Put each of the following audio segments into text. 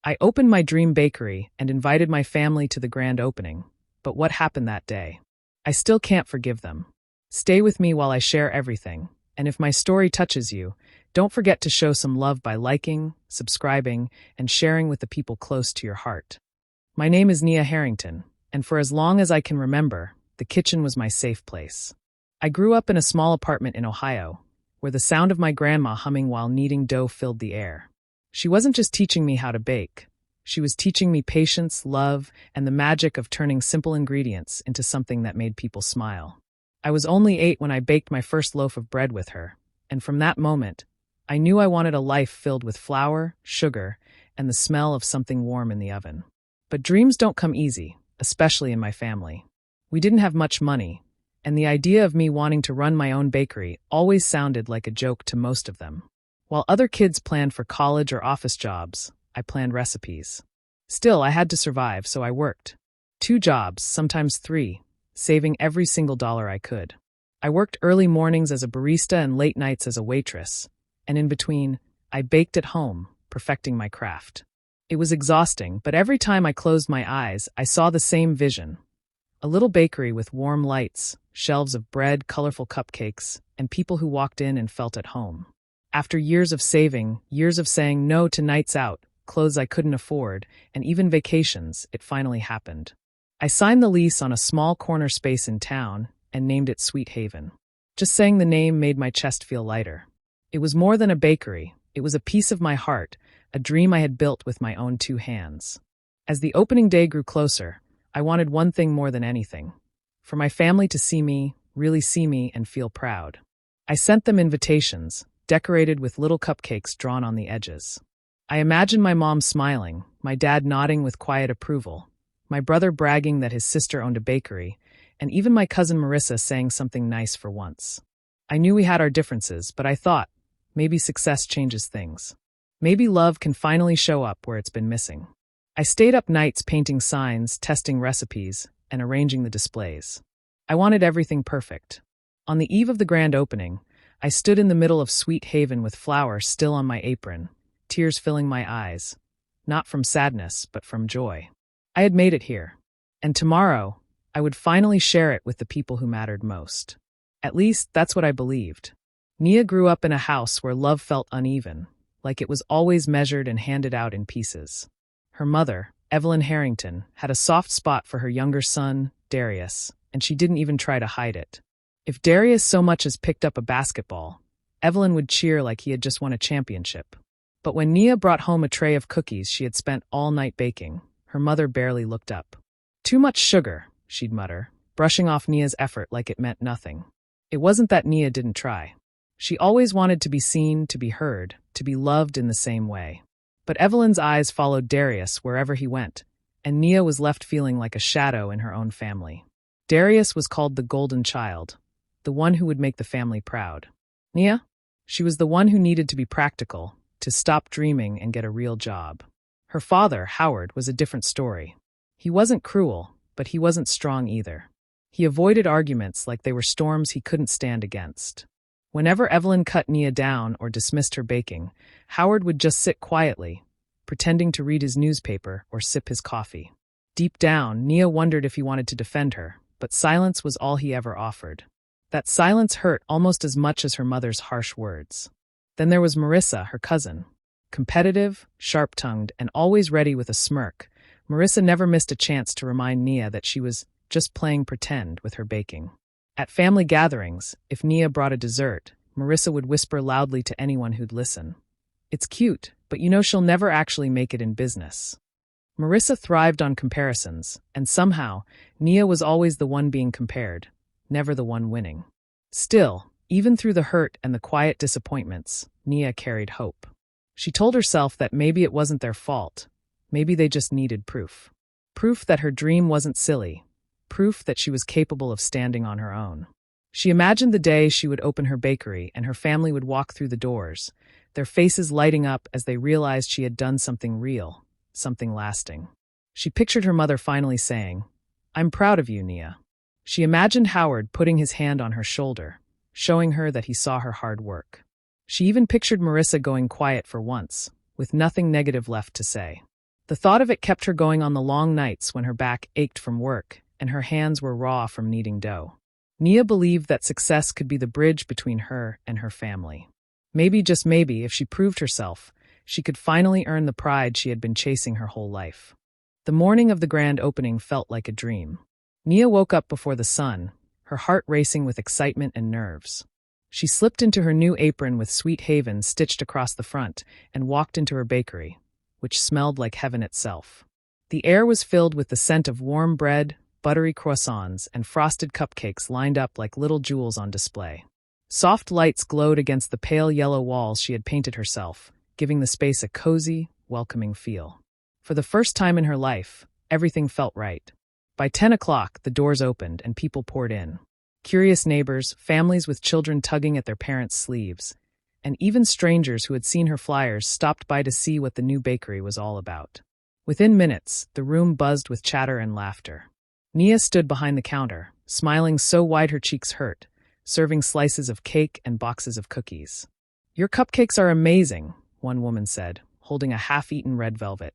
I opened my dream bakery and invited my family to the grand opening. But what happened that day? I still can't forgive them. Stay with me while I share everything, and if my story touches you, don't forget to show some love by liking, subscribing, and sharing with the people close to your heart. My name is Nia Harrington, and for as long as I can remember, the kitchen was my safe place. I grew up in a small apartment in Ohio, where the sound of my grandma humming while kneading dough filled the air. She wasn't just teaching me how to bake. She was teaching me patience, love, and the magic of turning simple ingredients into something that made people smile. I was only 8 when I baked my first loaf of bread with her, and from that moment, I knew I wanted a life filled with flour, sugar, and the smell of something warm in the oven. But dreams don't come easy, especially in my family. We didn't have much money, and the idea of me wanting to run my own bakery always sounded like a joke to most of them. While other kids planned for college or office jobs, I planned recipes. Still, I had to survive, so I worked. 2 jobs, sometimes 3, saving every single dollar I could. I worked early mornings as a barista and late nights as a waitress, and in between, I baked at home, perfecting my craft. It was exhausting, but every time I closed my eyes, I saw the same vision. A little bakery with warm lights, shelves of bread, colorful cupcakes, and people who walked in and felt at home. After years of saving, years of saying no to nights out, clothes I couldn't afford, and even vacations, it finally happened. I signed the lease on a small corner space in town and named it Sweet Haven. Just saying the name made my chest feel lighter. It was more than a bakery. It was a piece of my heart, a dream I had built with my own 2 hands. As the opening day grew closer, I wanted one thing more than anything: for my family to see me, really see me, and feel proud. I sent them invitations, decorated with little cupcakes drawn on the edges. I imagined my mom smiling, my dad nodding with quiet approval, my brother bragging that his sister owned a bakery, and even my cousin Marissa saying something nice for once. I knew we had our differences, but I thought, maybe success changes things. Maybe love can finally show up where it's been missing. I stayed up nights painting signs, testing recipes, and arranging the displays. I wanted everything perfect. On the eve of the grand opening, I stood in the middle of Sweet Haven with flour still on my apron, tears filling my eyes, not from sadness, but from joy. I had made it here, and tomorrow, I would finally share it with the people who mattered most. At least, that's what I believed. Nia grew up in a house where love felt uneven, like it was always measured and handed out in pieces. Her mother, Evelyn Harrington, had a soft spot for her younger son, Darius, and she didn't even try to hide it. If Darius so much as picked up a basketball, Evelyn would cheer like he had just won a championship. But when Nia brought home a tray of cookies she had spent all night baking, her mother barely looked up. "Too much sugar," she'd mutter, brushing off Nia's effort like it meant nothing. It wasn't that Nia didn't try. She always wanted to be seen, to be heard, to be loved in the same way. But Evelyn's eyes followed Darius wherever he went, and Nia was left feeling like a shadow in her own family. Darius was called the golden child, the one who would make the family proud. Nia? She was the one who needed to be practical, to stop dreaming and get a real job. Her father, Howard, was a different story. He wasn't cruel, but he wasn't strong either. He avoided arguments like they were storms he couldn't stand against. Whenever Evelyn cut Nia down or dismissed her baking, Howard would just sit quietly, pretending to read his newspaper or sip his coffee. Deep down, Nia wondered if he wanted to defend her, but silence was all he ever offered. That silence hurt almost as much as her mother's harsh words. Then there was Marissa, her cousin. Competitive, sharp-tongued, and always ready with a smirk, Marissa never missed a chance to remind Nia that she was just playing pretend with her baking. At family gatherings, if Nia brought a dessert, Marissa would whisper loudly to anyone who'd listen, "It's cute, but you know she'll never actually make it in business." Marissa thrived on comparisons, and somehow, Nia was always the one being compared, never the one winning. Still, even through the hurt and the quiet disappointments, Nia carried hope. She told herself that maybe it wasn't their fault, maybe they just needed proof. Proof that her dream wasn't silly, proof that she was capable of standing on her own. She imagined the day she would open her bakery and her family would walk through the doors, their faces lighting up as they realized she had done something real, something lasting. She pictured her mother finally saying, "I'm proud of you, Nia." She imagined Howard putting his hand on her shoulder, showing her that he saw her hard work. She even pictured Marissa going quiet for once, with nothing negative left to say. The thought of it kept her going on the long nights when her back ached from work and her hands were raw from kneading dough. Nia believed that success could be the bridge between her and her family. Maybe, just maybe, if she proved herself, she could finally earn the pride she had been chasing her whole life. The morning of the grand opening felt like a dream. Nia woke up before the sun, her heart racing with excitement and nerves. She slipped into her new apron with Sweet Haven stitched across the front and walked into her bakery, which smelled like heaven itself. The air was filled with the scent of warm bread, buttery croissants, and frosted cupcakes lined up like little jewels on display. Soft lights glowed against the pale yellow walls she had painted herself, giving the space a cozy, welcoming feel. For the first time in her life, everything felt right. By 10 o'clock, the doors opened and people poured in. Curious neighbors, families with children tugging at their parents' sleeves, and even strangers who had seen her flyers stopped by to see what the new bakery was all about. Within minutes, the room buzzed with chatter and laughter. Nia stood behind the counter, smiling so wide her cheeks hurt, serving slices of cake and boxes of cookies. "Your cupcakes are amazing," one woman said, holding a half-eaten red velvet.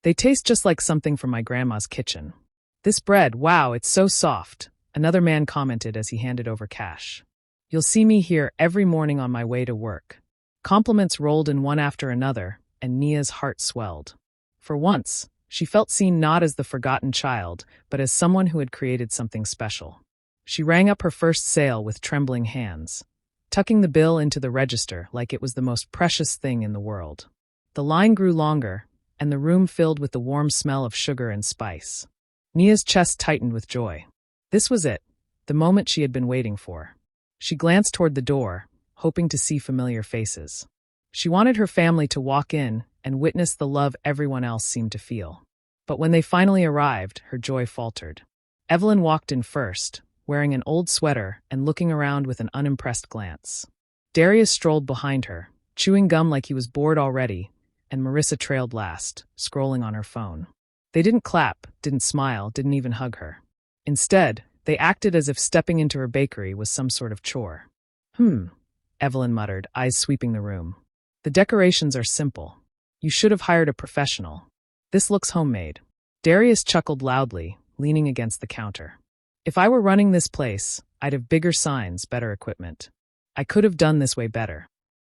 "They taste just like something from my grandma's kitchen." "This bread, wow, it's so soft," another man commented as he handed over cash. "You'll see me here every morning on my way to work." Compliments rolled in one after another, and Nia's heart swelled. For once, she felt seen not as the forgotten child, but as someone who had created something special. She rang up her first sale with trembling hands, tucking the bill into the register like it was the most precious thing in the world. The line grew longer, and the room filled with the warm smell of sugar and spice. Nia's chest tightened with joy. This was it, the moment she had been waiting for. She glanced toward the door, hoping to see familiar faces. She wanted her family to walk in and witness the love everyone else seemed to feel. But when they finally arrived, her joy faltered. Evelyn walked in first, wearing an old sweater and looking around with an unimpressed glance. Darius strolled behind her, chewing gum like he was bored already, and Marissa trailed last, scrolling on her phone. They didn't clap, didn't smile, didn't even hug her. Instead, they acted as if stepping into her bakery was some sort of chore. Evelyn muttered, eyes sweeping the room. "The decorations are simple. You should have hired a professional. This looks homemade." Darius chuckled loudly, leaning against the counter. "If I were running this place, I'd have bigger signs, better equipment. I could have done this way better."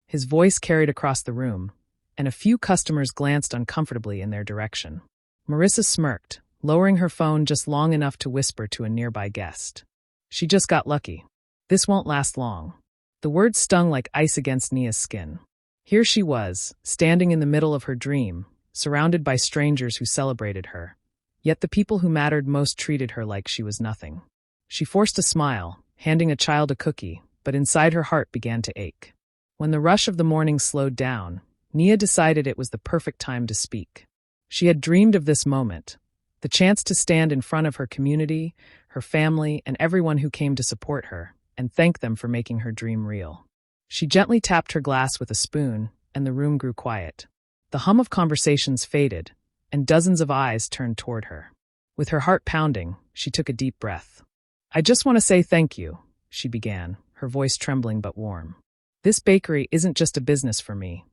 His voice carried across the room, and a few customers glanced uncomfortably in their direction. Marissa smirked, lowering her phone just long enough to whisper to a nearby guest. "She just got lucky. This won't last long." The words stung like ice against Nia's skin. Here she was, standing in the middle of her dream, surrounded by strangers who celebrated her. Yet the people who mattered most treated her like she was nothing. She forced a smile, handing a child a cookie, but inside her heart began to ache. When the rush of the morning slowed down, Nia decided it was the perfect time to speak. She had dreamed of this moment, the chance to stand in front of her community, her family, and everyone who came to support her, and thank them for making her dream real. She gently tapped her glass with a spoon, and the room grew quiet. The hum of conversations faded, and dozens of eyes turned toward her. With her heart pounding, she took a deep breath. "I just want to say thank you," she began, her voice trembling but warm. "This bakery isn't just a business for me.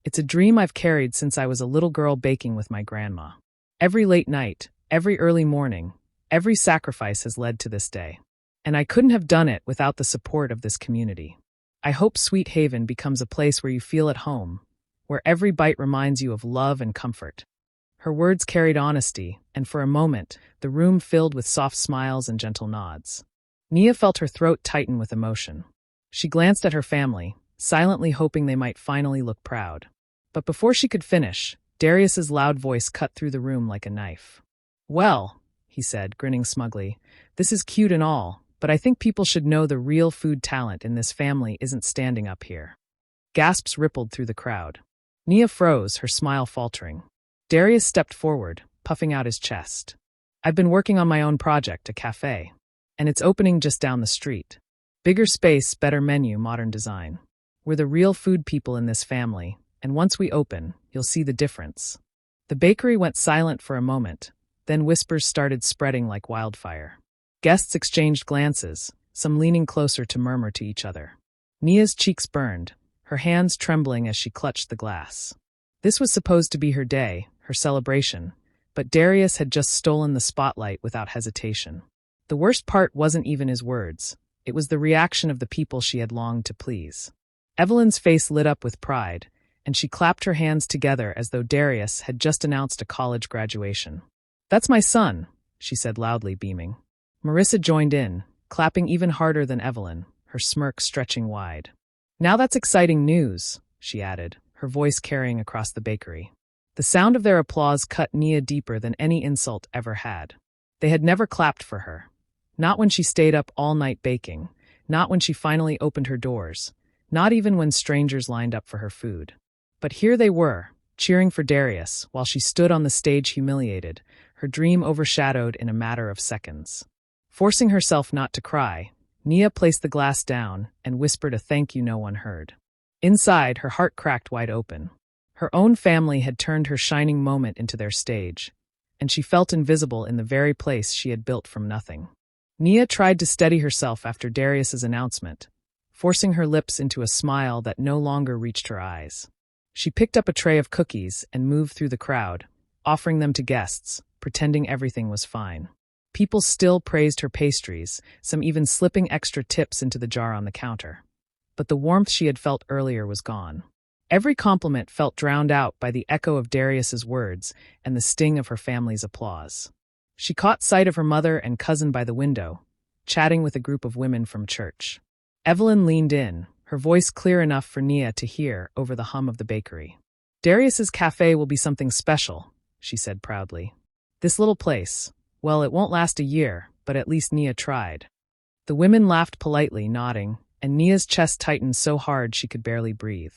It's a dream I've carried since I was a little girl baking with my grandma. Every late night, every early morning, every sacrifice has led to this day. And I couldn't have done it without the support of this community. I hope Sweet Haven becomes a place where you feel at home, where every bite reminds you of love and comfort." Her words carried honesty, and for a moment, the room filled with soft smiles and gentle nods. Nia felt her throat tighten with emotion. She glanced at her family, silently hoping they might finally look proud. But before she could finish, Darius's loud voice cut through the room like a knife. "Well," he said, grinning smugly, "this is cute and all, but I think people should know the real food talent in this family isn't standing up here." Gasps rippled through the crowd. Nia froze, her smile faltering. Darius stepped forward, puffing out his chest. "I've been working on my own project, a cafe. And it's opening just down the street. Bigger space, better menu, modern design. We're the real food people in this family, and once we open, you'll see the difference." The bakery went silent for a moment, then whispers started spreading like wildfire. Guests exchanged glances, some leaning closer to murmur to each other. Nia's cheeks burned, her hands trembling as she clutched the glass. This was supposed to be her day, her celebration, but Darius had just stolen the spotlight without hesitation. The worst part wasn't even his words. It was the reaction of the people she had longed to please. Evelyn's face lit up with pride, and she clapped her hands together as though Darius had just announced a college graduation. "That's my son," she said loudly, beaming. Marissa joined in, clapping even harder than Evelyn, her smirk stretching wide. "Now that's exciting news," she added, her voice carrying across the bakery. The sound of their applause cut Nia deeper than any insult ever had. They had never clapped for her. Not when she stayed up all night baking, not when she finally opened her doors, not even when strangers lined up for her food. But here they were, cheering for Darius, while she stood on the stage humiliated, her dream overshadowed in a matter of seconds. Forcing herself not to cry, Nia placed the glass down and whispered a thank you no one heard. Inside, her heart cracked wide open. Her own family had turned her shining moment into their stage, and she felt invisible in the very place she had built from nothing. Nia tried to steady herself after Darius's announcement, forcing her lips into a smile that no longer reached her eyes. She picked up a tray of cookies and moved through the crowd, offering them to guests, pretending everything was fine. People still praised her pastries, some even slipping extra tips into the jar on the counter. But the warmth she had felt earlier was gone. Every compliment felt drowned out by the echo of Darius's words and the sting of her family's applause. She caught sight of her mother and cousin by the window, chatting with a group of women from church. Evelyn leaned in, her voice clear enough for Nia to hear over the hum of the bakery. "Darius's cafe will be something special," she said proudly. "This little place, well, it won't last a year, but at least Nia tried." The women laughed politely, nodding, and Nia's chest tightened so hard she could barely breathe.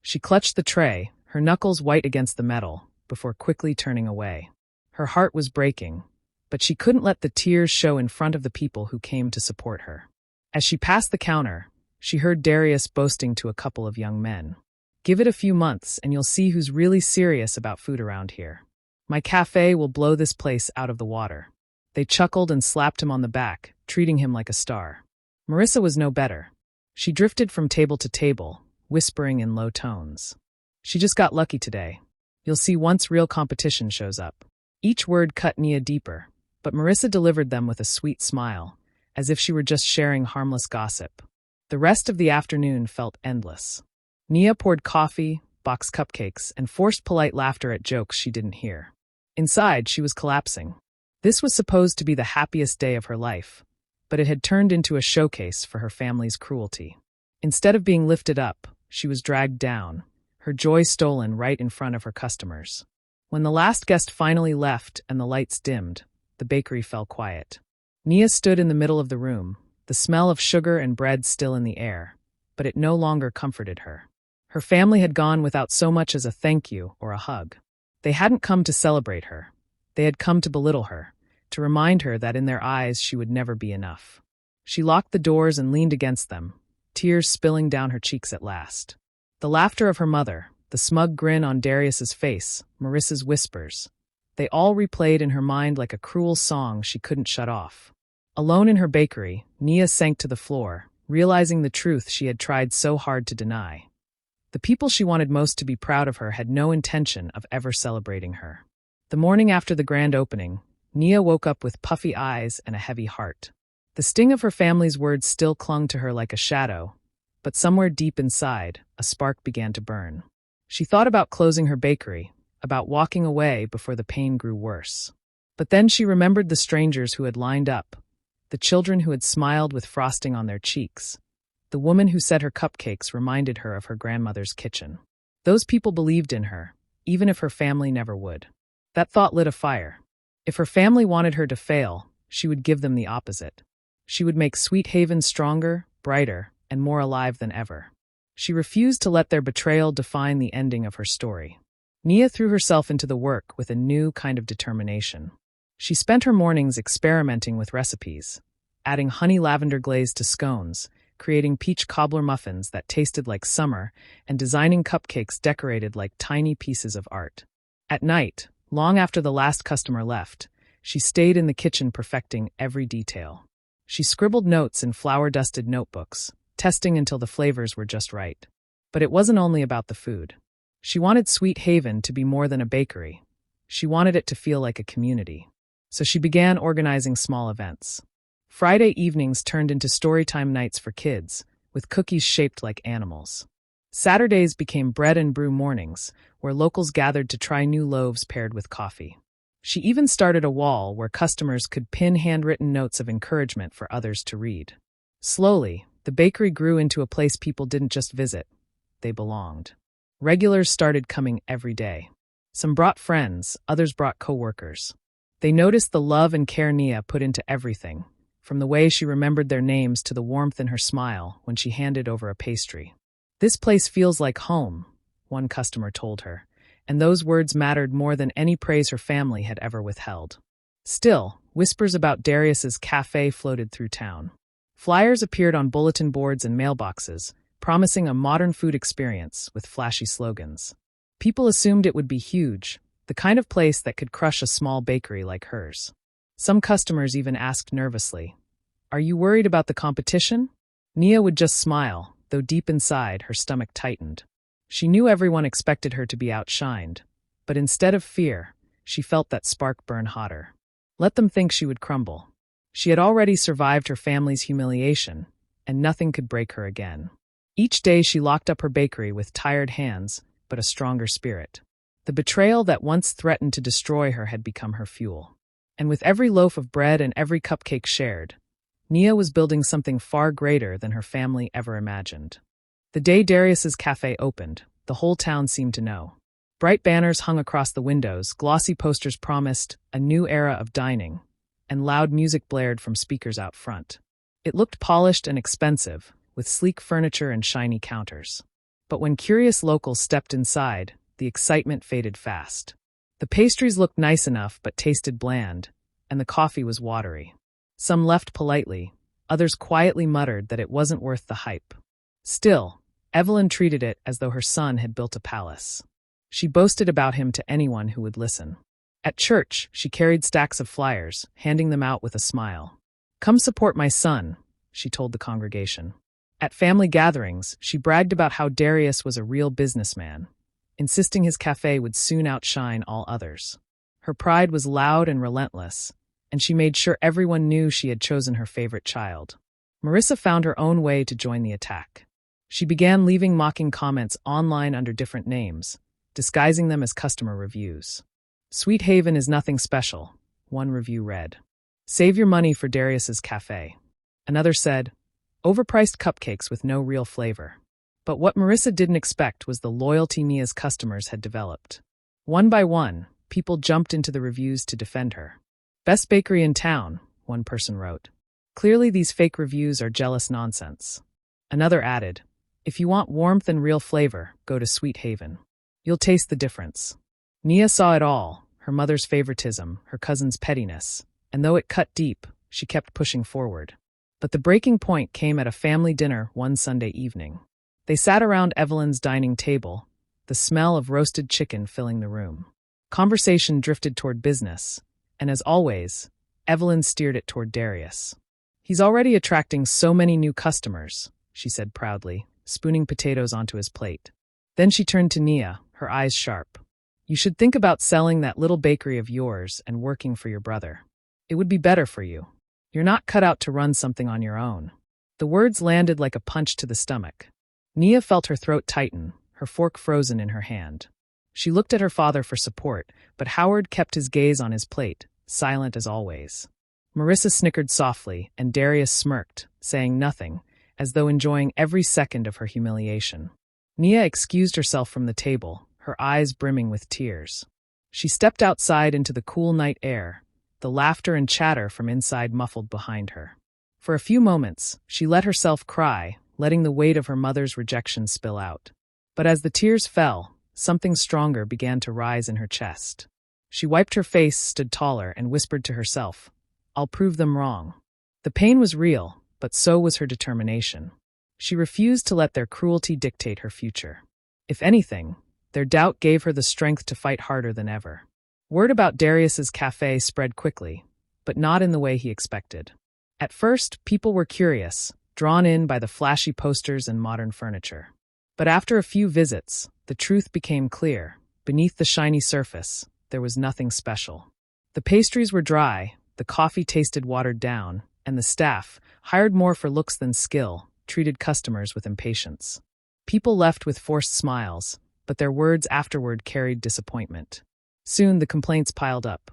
She clutched the tray, her knuckles white against the metal, before quickly turning away. Her heart was breaking, but she couldn't let the tears show in front of the people who came to support her. As she passed the counter, she heard Darius boasting to a couple of young men. "Give it a few months and you'll see who's really serious about food around here. My cafe will blow this place out of the water." They chuckled and slapped him on the back, treating him like a star. Marissa was no better. She drifted from table to table, whispering in low tones. "She just got lucky today. You'll see once real competition shows up." Each word cut Nia deeper, but Marissa delivered them with a sweet smile, as if she were just sharing harmless gossip. The rest of the afternoon felt endless. Nia poured coffee, boxed cupcakes, and forced polite laughter at jokes she didn't hear. Inside, she was collapsing. This was supposed to be the happiest day of her life, but it had turned into a showcase for her family's cruelty. Instead of being lifted up, she was dragged down, her joy stolen right in front of her customers. When the last guest finally left and the lights dimmed, the bakery fell quiet. Nia stood in the middle of the room, the smell of sugar and bread still in the air, but it no longer comforted her. Her family had gone without so much as a thank you or a hug. They hadn't come to celebrate her. They had come to belittle her, to remind her that in their eyes she would never be enough. She locked the doors and leaned against them, tears spilling down her cheeks at last. The laughter of her mother, the smug grin on Darius's face, Marissa's whispers, they all replayed in her mind like a cruel song she couldn't shut off. Alone in her bakery, Nia sank to the floor, realizing the truth she had tried so hard to deny. The people she wanted most to be proud of her had no intention of ever celebrating her. The morning after the grand opening, Nia woke up with puffy eyes and a heavy heart. The sting of her family's words still clung to her like a shadow, but somewhere deep inside, a spark began to burn. She thought about closing her bakery, about walking away before the pain grew worse. But then she remembered the strangers who had lined up, the children who had smiled with frosting on their cheeks. The woman who said her cupcakes reminded her of her grandmother's kitchen. Those people believed in her, even if her family never would. That thought lit a fire. If her family wanted her to fail, she would give them the opposite. She would make Sweet Haven stronger, brighter, and more alive than ever. She refused to let their betrayal define the ending of her story. Nia threw herself into the work with a new kind of determination. She spent her mornings experimenting with recipes, adding honey lavender glaze to scones, creating peach cobbler muffins that tasted like summer, and designing cupcakes decorated like tiny pieces of art. At night, long after the last customer left, she stayed in the kitchen perfecting every detail. She scribbled notes in flour-dusted notebooks, testing until the flavors were just right. But it wasn't only about the food. She wanted Sweet Haven to be more than a bakery. She wanted it to feel like a community. So she began organizing small events. Friday evenings turned into storytime nights for kids, with cookies shaped like animals. Saturdays became bread and brew mornings, where locals gathered to try new loaves paired with coffee. She even started a wall where customers could pin handwritten notes of encouragement for others to read. Slowly, the bakery grew into a place people didn't just visit, they belonged. Regulars started coming every day. Some brought friends, others brought co-workers. They noticed the love and care Nia put into everything, from the way she remembered their names to the warmth in her smile when she handed over a pastry. "This place feels like home," one customer told her, and those words mattered more than any praise her family had ever withheld. Still, whispers about Darius's cafe floated through town. Flyers appeared on bulletin boards and mailboxes, promising a modern food experience with flashy slogans. People assumed it would be huge, the kind of place that could crush a small bakery like hers. Some customers even asked nervously, "Are you worried about the competition?" Nia would just smile, though deep inside her stomach tightened. She knew everyone expected her to be outshined, but instead of fear, she felt that spark burn hotter. Let them think she would crumble. She had already survived her family's humiliation, and nothing could break her again. Each day she locked up her bakery with tired hands, but a stronger spirit. The betrayal that once threatened to destroy her had become her fuel. And with every loaf of bread and every cupcake shared, Nia was building something far greater than her family ever imagined. The day Darius's cafe opened, the whole town seemed to know. Bright banners hung across the windows, glossy posters promised a new era of dining, and loud music blared from speakers out front. It looked polished and expensive, with sleek furniture and shiny counters. But when curious locals stepped inside, the excitement faded fast. The pastries looked nice enough but tasted bland, and the coffee was watery. Some left politely, others quietly muttered that it wasn't worth the hype. Still, Evelyn treated it as though her son had built a palace. She boasted about him to anyone who would listen. At church, she carried stacks of flyers, handing them out with a smile. "Come support my son," she told the congregation. At family gatherings, she bragged about how Darius was a real businessman, insisting his cafe would soon outshine all others. Her pride was loud and relentless, and she made sure everyone knew she had chosen her favorite child. Marissa found her own way to join the attack. She began leaving mocking comments online under different names, disguising them as customer reviews. "Sweet Haven is nothing special," one review read. "Save your money for Darius's cafe." Another said, "Overpriced cupcakes with no real flavor." But what Marissa didn't expect was the loyalty Nia's customers had developed. One by one, people jumped into the reviews to defend her. "Best bakery in town," one person wrote. "Clearly these fake reviews are jealous nonsense." Another added, "If you want warmth and real flavor, go to Sweet Haven. You'll taste the difference." Nia saw it all, her mother's favoritism, her cousin's pettiness, and though it cut deep, she kept pushing forward. But the breaking point came at a family dinner one Sunday evening. They sat around Evelyn's dining table, the smell of roasted chicken filling the room. Conversation drifted toward business, and as always, Evelyn steered it toward Darius. "He's already attracting so many new customers," she said proudly, spooning potatoes onto his plate. Then she turned to Nia, her eyes sharp. "You should think about selling that little bakery of yours and working for your brother. It would be better for you. You're not cut out to run something on your own." The words landed like a punch to the stomach. Nia felt her throat tighten, her fork frozen in her hand. She looked at her father for support, but Howard kept his gaze on his plate, silent as always. Marissa snickered softly, and Darius smirked, saying nothing, as though enjoying every second of her humiliation. Nia excused herself from the table, her eyes brimming with tears. She stepped outside into the cool night air, the laughter and chatter from inside muffled behind her. For a few moments, she let herself cry, letting the weight of her mother's rejection spill out. But as the tears fell, something stronger began to rise in her chest. She wiped her face, stood taller, and whispered to herself, "I'll prove them wrong." The pain was real, but so was her determination. She refused to let their cruelty dictate her future. If anything, their doubt gave her the strength to fight harder than ever. Word about Darius's cafe spread quickly, but not in the way he expected. At first, people were curious, drawn in by the flashy posters and modern furniture. But after a few visits, the truth became clear. Beneath the shiny surface, there was nothing special. The pastries were dry, the coffee tasted watered down, and the staff, hired more for looks than skill, treated customers with impatience. People left with forced smiles, but their words afterward carried disappointment. Soon the complaints piled up.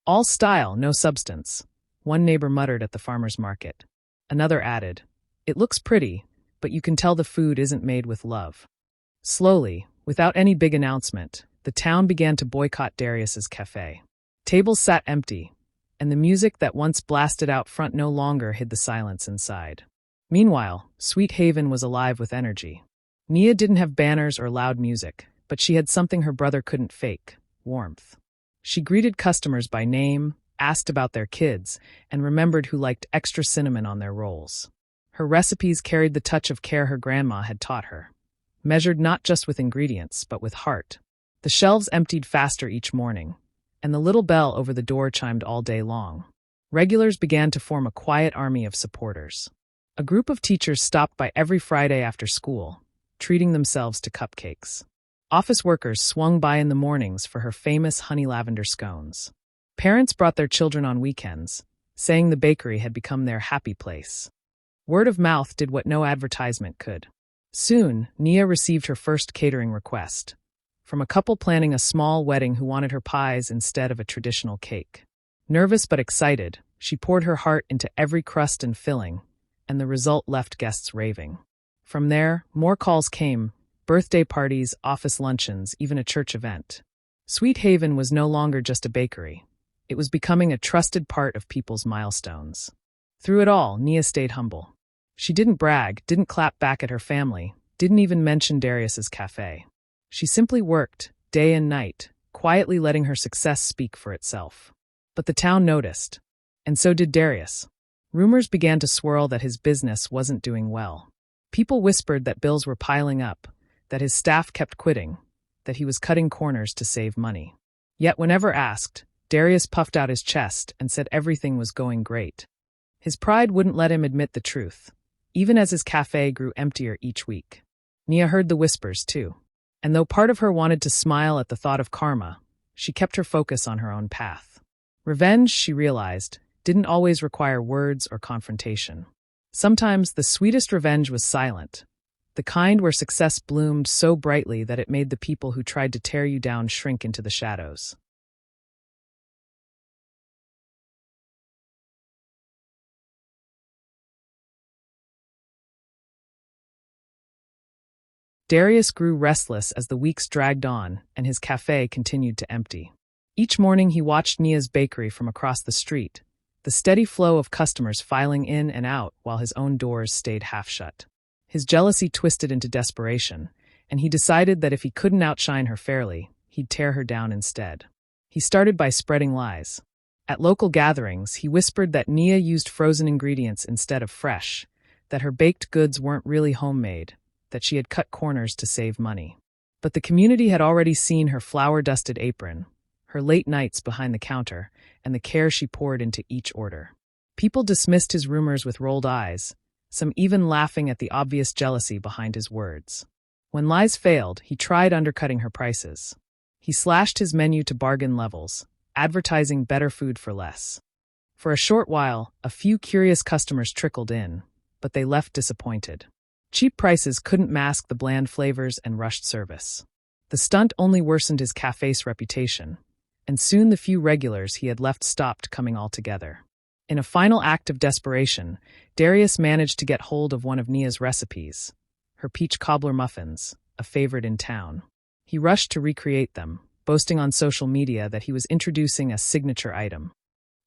All style, no substance, one neighbor muttered at the farmer's market. Another added, "It looks pretty, but you can tell the food isn't made with love." Slowly, without any big announcement, the town began to boycott Darius's cafe. Tables sat empty, and the music that once blasted out front no longer hid the silence inside. Meanwhile, Sweet Haven was alive with energy. Nia didn't have banners or loud music, but she had something her brother couldn't fake: warmth. She greeted customers by name, asked about their kids, and remembered who liked extra cinnamon on their rolls. Her recipes carried the touch of care her grandma had taught her, measured not just with ingredients, but with heart. The shelves emptied faster each morning, and the little bell over the door chimed all day long. Regulars began to form a quiet army of supporters. A group of teachers stopped by every Friday after school, treating themselves to cupcakes. Office workers swung by in the mornings for her famous honey lavender scones. Parents brought their children on weekends, saying the bakery had become their happy place. Word of mouth did what no advertisement could. Soon, Nia received her first catering request, from a couple planning a small wedding who wanted her pies instead of a traditional cake. Nervous but excited, she poured her heart into every crust and filling, and the result left guests raving. From there, more calls came: birthday parties, office luncheons, even a church event. Sweet Haven was no longer just a bakery. It was becoming a trusted part of people's milestones. Through it all, Nia stayed humble. She didn't brag, didn't clap back at her family, didn't even mention Darius's cafe. She simply worked, day and night, quietly letting her success speak for itself. But the town noticed, and so did Darius. Rumors began to swirl that his business wasn't doing well. People whispered that bills were piling up, that his staff kept quitting, that he was cutting corners to save money. Yet whenever asked, Darius puffed out his chest and said everything was going great. His pride wouldn't let him admit the truth, even as his cafe grew emptier each week. Nia heard the whispers too, and though part of her wanted to smile at the thought of karma, she kept her focus on her own path. Revenge, she realized, didn't always require words or confrontation. Sometimes the sweetest revenge was silent, the kind where success bloomed so brightly that it made the people who tried to tear you down shrink into the shadows. Darius grew restless as the weeks dragged on and his cafe continued to empty. Each morning he watched Nia's bakery from across the street, the steady flow of customers filing in and out while his own doors stayed half shut. His jealousy twisted into desperation, and he decided that if he couldn't outshine her fairly, he'd tear her down instead. He started by spreading lies. At local gatherings, he whispered that Nia used frozen ingredients instead of fresh, that her baked goods weren't really homemade, that she had cut corners to save money. But the community had already seen her flour-dusted apron, her late nights behind the counter, and the care she poured into each order. People dismissed his rumors with rolled eyes, some even laughing at the obvious jealousy behind his words. When lies failed, he tried undercutting her prices. He slashed his menu to bargain levels, advertising better food for less. For a short while, a few curious customers trickled in, but they left disappointed. Cheap prices couldn't mask the bland flavors and rushed service. The stunt only worsened his cafe's reputation, and soon the few regulars he had left stopped coming altogether. In a final act of desperation, Darius managed to get hold of one of Nia's recipes, her peach cobbler muffins, a favorite in town. He rushed to recreate them, boasting on social media that he was introducing a signature item.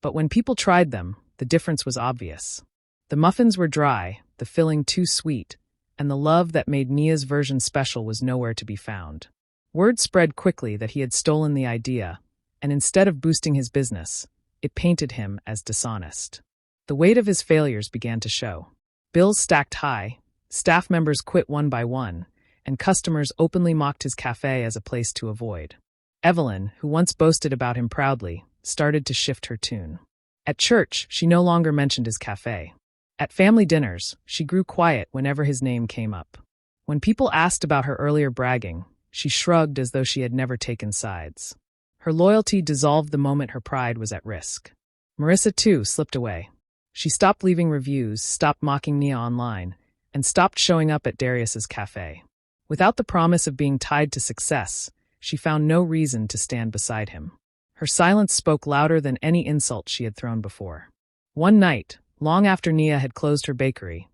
But when people tried them, the difference was obvious. The muffins were dry, the filling too sweet, and the love that made Nia's version special was nowhere to be found. Word spread quickly that he had stolen the idea, and instead of boosting his business, it painted him as dishonest. The weight of his failures began to show. Bills stacked high, staff members quit one by one, and customers openly mocked his cafe as a place to avoid. Evelyn, who once boasted about him proudly, started to shift her tune. At church, she no longer mentioned his cafe. At family dinners, she grew quiet whenever his name came up. When people asked about her earlier bragging, she shrugged as though she had never taken sides. Her loyalty dissolved the moment her pride was at risk. Marissa, too, slipped away. She stopped leaving reviews, stopped mocking Nia online, and stopped showing up at Darius's cafe. Without the promise of being tied to success, she found no reason to stand beside him. Her silence spoke louder than any insult she had thrown before. One night, long after Nia had closed her bakery,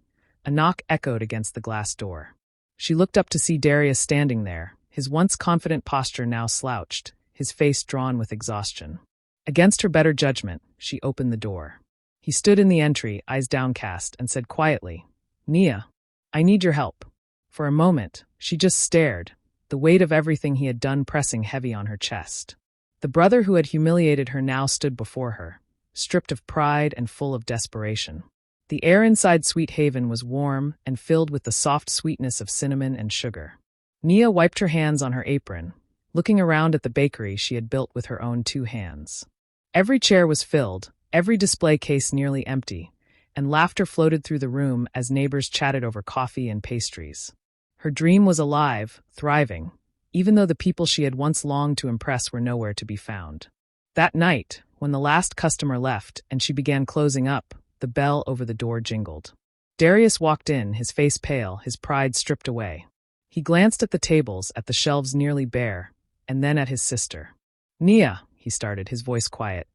a knock echoed against the glass door. She looked up to see Darius standing there, his once confident posture now slouched, his face drawn with exhaustion. Against her better judgment, she opened the door. He stood in the entry, eyes downcast, and said quietly, "Nia, I need your help." For a moment, she just stared, the weight of everything he had done pressing heavy on her chest. The brother who had humiliated her now stood before her, stripped of pride and full of desperation. The air inside Sweet Haven was warm and filled with the soft sweetness of cinnamon and sugar. Nia wiped her hands on her apron, looking around at the bakery she had built with her own 2 hands. Every chair was filled, every display case nearly empty, and laughter floated through the room as neighbors chatted over coffee and pastries. Her dream was alive, thriving, even though the people she had once longed to impress were nowhere to be found. That night, when the last customer left and she began closing up, the bell over the door jingled. Darius walked in, his face pale, his pride stripped away. He glanced at the tables, at the shelves nearly bare, and then at his sister. "Nia," he started, his voice quiet,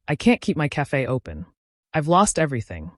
"I can't keep my cafe open. I've lost everything.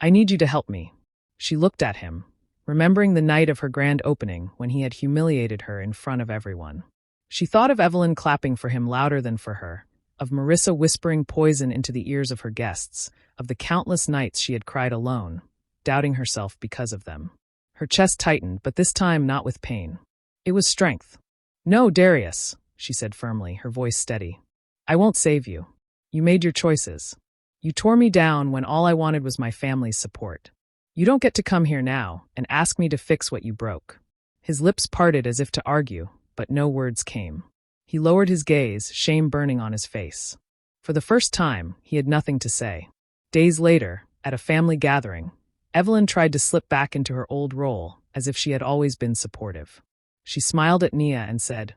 I need you to help me." She looked at him, remembering the night of her grand opening when he had humiliated her in front of everyone. She thought of Evelyn clapping for him louder than for her, of Marissa whispering poison into the ears of her guests, of the countless nights she had cried alone, doubting herself because of them. Her chest tightened, but this time not with pain. It was strength. "No, Darius," she said firmly, her voice steady. "I won't save you. You made your choices. You tore me down when all I wanted was my family's support. You don't get to come here now and ask me to fix what you broke." His lips parted as if to argue, but no words came. He lowered his gaze, shame burning on his face. For the first time, he had nothing to say. Days later, at a family gathering, Evelyn tried to slip back into her old role, as if she had always been supportive. She smiled at Nia and said,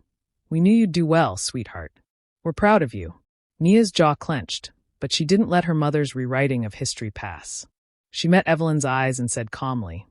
"We knew you'd do well, sweetheart. We're proud of you." Nia's jaw clenched, but she didn't let her mother's rewriting of history pass. She met Evelyn's eyes and said calmly,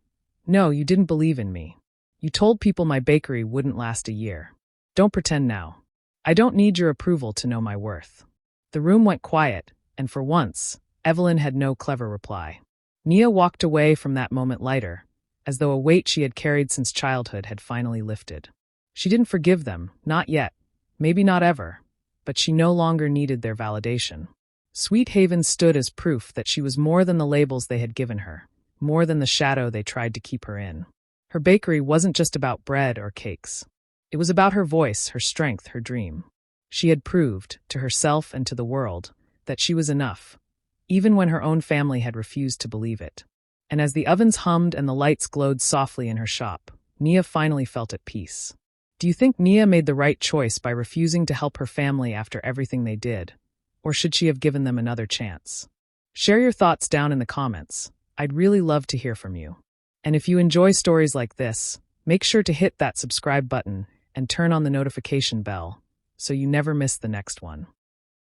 "No, you didn't believe in me. You told people my bakery wouldn't last a year. Don't pretend now. I don't need your approval to know my worth." The room went quiet, and for once, Evelyn had no clever reply. Nia walked away from that moment lighter, as though a weight she had carried since childhood had finally lifted. She didn't forgive them, not yet, maybe not ever, but she no longer needed their validation. Sweet Haven stood as proof that she was more than the labels they had given her, more than the shadow they tried to keep her in. Her bakery wasn't just about bread or cakes. It was about her voice, her strength, her dream. She had proved, to herself and to the world, that she was enough, even when her own family had refused to believe it. And as the ovens hummed and the lights glowed softly in her shop, Nia finally felt at peace. Do you think Nia made the right choice by refusing to help her family after everything they did? Or should she have given them another chance? Share your thoughts down in the comments. I'd really love to hear from you. And if you enjoy stories like this, make sure to hit that subscribe button and turn on the notification bell so you never miss the next one.